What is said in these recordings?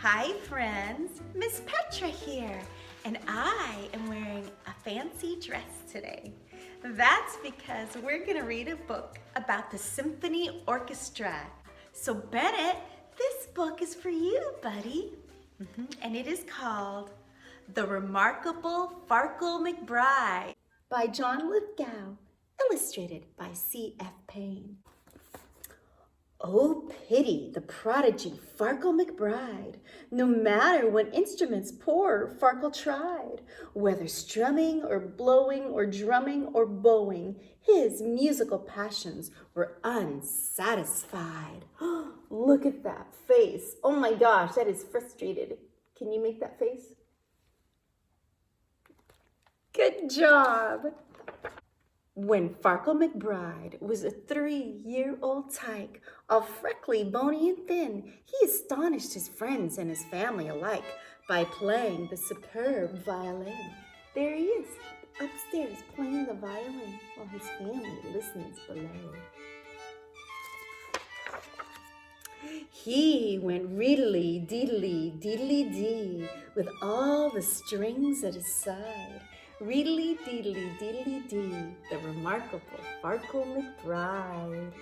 Hi friends, Miss Petra here, and I am wearing a fancy dress today. That's because we're gonna read a book about the symphony orchestra. So Bennett, this book is for you, buddy. And it is called The Remarkable Farkle McBride by John Lithgow, illustrated by C.F. Payne. Oh, pity the prodigy Farkle McBride. No matter what instruments poor Farkle tried, whether strumming or blowing or drumming or bowing, his musical passions were unsatisfied. Look at that face. Oh my gosh, that is frustrated. Can you make that face? Good job. When Farkle McBride was a 3-year-old tyke, all freckly, bony, and thin, he astonished his friends and his family alike by playing the superb violin. There he is, upstairs playing the violin while his family listens below. He went reedly, deedly, deedly dee, with all the strings at his side. Reedly, deedly, deedly dee, the remarkable Farkle McBride.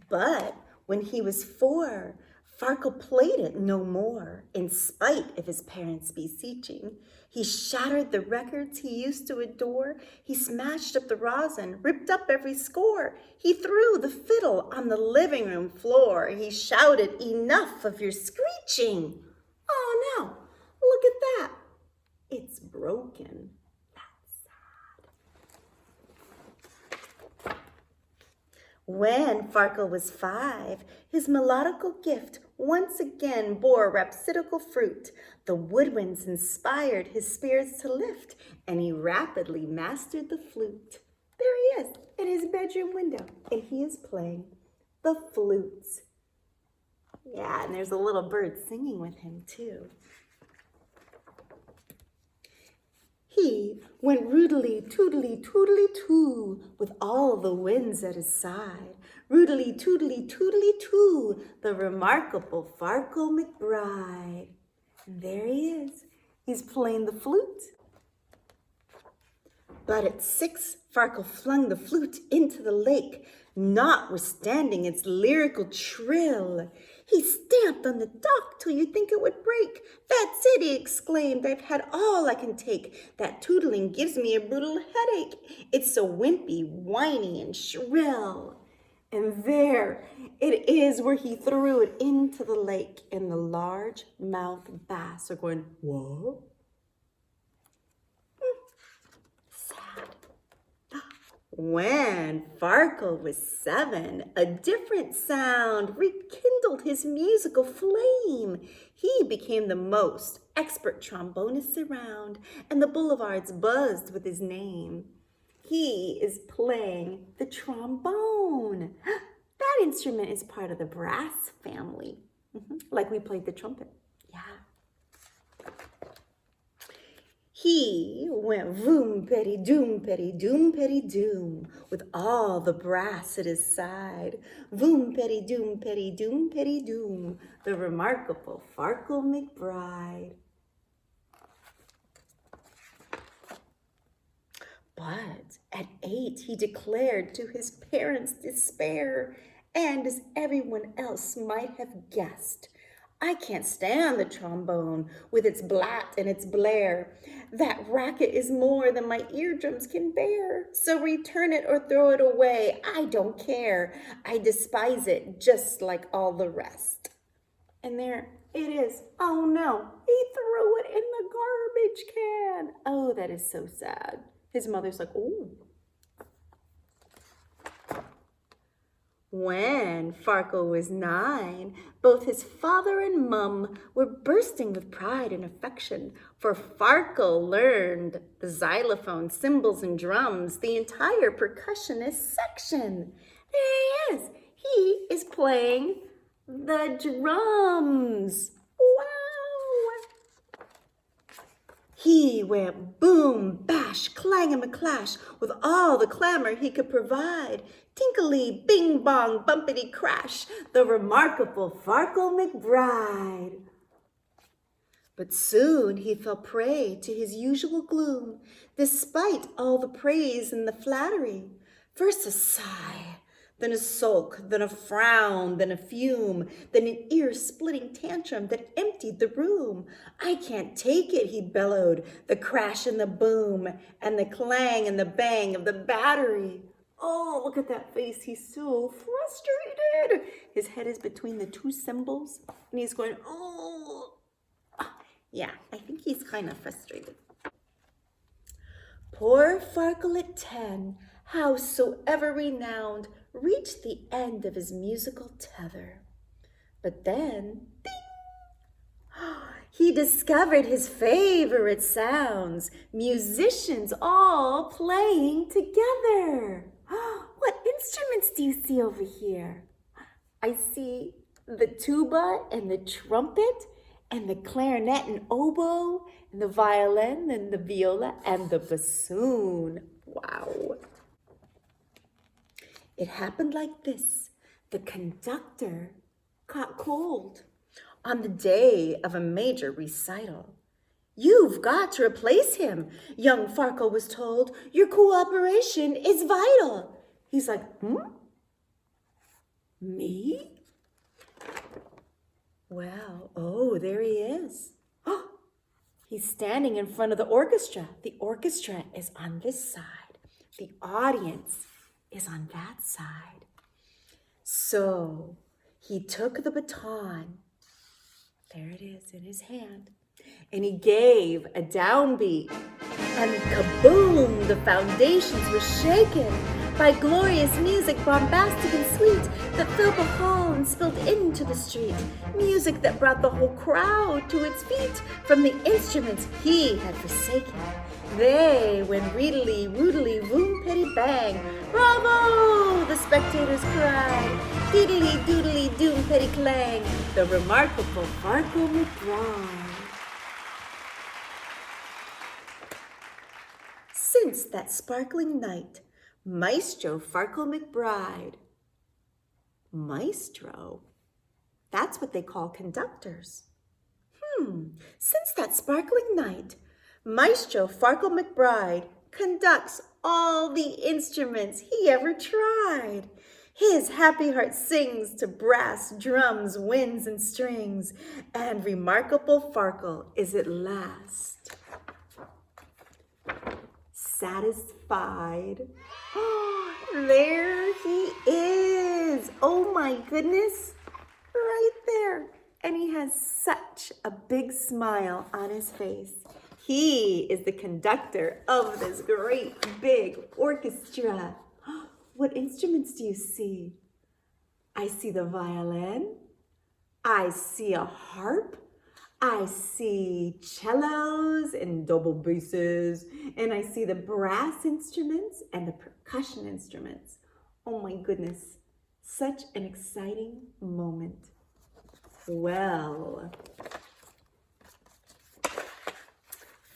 But when he was 4, Farkle played it no more, in spite of his parents' beseeching. He shattered the records he used to adore. He smashed up the rosin, ripped up every score. He threw the fiddle on the living room floor. He shouted, "Enough of your screeching! Oh no, look at that. It's broken." When Farkle was 5, his melodical gift once again bore rhapsodical fruit. The woodwinds inspired his spirits to lift, and he rapidly mastered the flute. There he is, in his bedroom window, and he is playing the flutes. Yeah, and there's a little bird singing with him too. He went rudely, toodly, toodly, too, with all the winds at his side. Rudely, toodly, toodly, too, the remarkable Farkle McBride. And there he is. He's playing the flute. But at 6, Farkle flung the flute into the lake, notwithstanding its lyrical trill. He stamped on the dock till you'd think it would break. "That's it," he exclaimed. "I've had all I can take. That tootling gives me a brutal headache. It's so wimpy, whiny, and shrill." And there it is where he threw it into the lake, and the large-mouthed bass are going, "What?" Sad. When Farkle was 7, a different sound rekindled his musical flame. He became the most expert trombonist around, and the boulevards buzzed with his name. He is playing the trombone. That instrument is part of the brass family, like we played the trumpet. Yeah. He went voom, petty doom, petty doom, petty doom, with all the brass at his side. Voom, petty doom, petty doom, petty doom, the remarkable Farkle McBride. But at 8, he declared to his parents' despair, and as everyone else might have guessed, "I can't stand the trombone with its blat and its blare. That racket is more than my eardrums can bear. So return it or throw it away. I don't care. I despise it just like all the rest." And there it is. Oh no, he threw it in the garbage can. Oh, that is so sad. His mother's like, "Oh." When Farkle was 9, both his father and mum were bursting with pride and affection, for Farkle learned the xylophone, cymbals, and drums, the entire percussionist section. There he is. He is playing the drums. Wow! He went boom, bash, clang-a-maclash with all the clamor he could provide. Tinkly, bing bong, bumpity crash, the remarkable Farkle McBride. But soon he fell prey to his usual gloom, despite all the praise and the flattery. First a sigh, then a sulk, then a frown, then a fume, then an ear-splitting tantrum that emptied the room. I can't take it, he bellowed, the crash and the boom, and the clang and the bang of the battery. Oh, look at that face, he's so frustrated. His head is between the two cymbals, and he's going, oh. Yeah, I think he's kind of frustrated. Poor Farkle at 10, howsoever renowned, reached the end of his musical tether. But then, ding! He discovered his favorite sounds, musicians all playing together. What instruments do you see over here? I see the tuba and the trumpet, and the clarinet and oboe, and the violin and the viola and the bassoon. Wow. It happened like this. The conductor caught cold on the day of a major recital. You've got to replace him, young Farkle was told. Your cooperation is vital. He's like, Me? Well, oh, there he is. Oh, he's standing in front of the orchestra. The orchestra is on this side. The audience is on that side. So he took the baton. There it is in his hand. And he gave a downbeat. And kaboom, the foundations were shaken by glorious music, bombastic and sweet, that filled the hall and spilled into the street. Music that brought the whole crowd to its feet from the instruments he had forsaken. They went reedily, roodily, voom, petty, bang. Bravo! The spectators cried. Diddly, doodly, doom, petty, clang. The remarkable Farkle McBride. Since that sparkling night, Maestro Farkle McBride. Maestro? That's what they call conductors. Since that sparkling night, Maestro Farkle McBride conducts all the instruments he ever tried. His happy heart sings to brass, drums, winds, and strings, and Remarkable Farkle is at last satisfied. Oh, there he is. Oh my goodness, right there. And he has such a big smile on his face. He is the conductor of this great big orchestra. What instruments do you see? I see the violin. I see a harp. I see cellos and double basses, and I see the brass instruments and the percussion instruments. Oh my goodness, such an exciting moment. Well,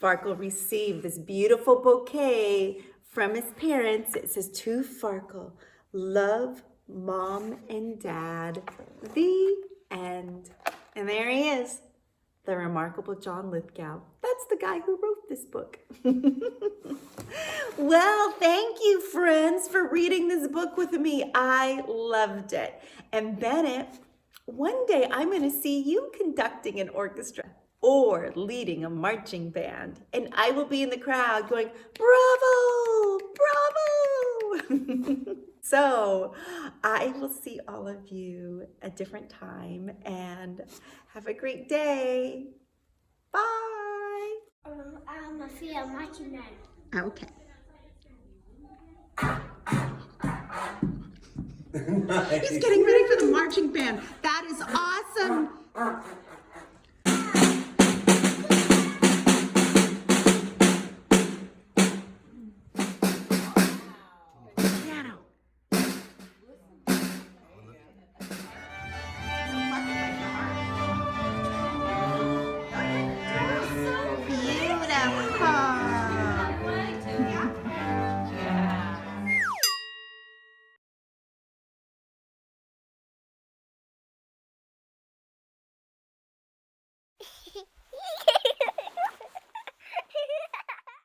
Farkle received this beautiful bouquet from his parents. It says, to Farkle, love, Mom and Dad, the end. And there he is. The remarkable John Lithgow. That's the guy who wrote this book. Well, thank you, friends, for reading this book with me. I loved it. And Bennett, one day I'm going to see you conducting an orchestra or leading a marching band. And I will be in the crowd going, bravo, bravo. So I will see all of you a different time, and have a great day. Bye. I'm a field marching band. Okay. Nice. He's getting ready for the marching band. That is awesome.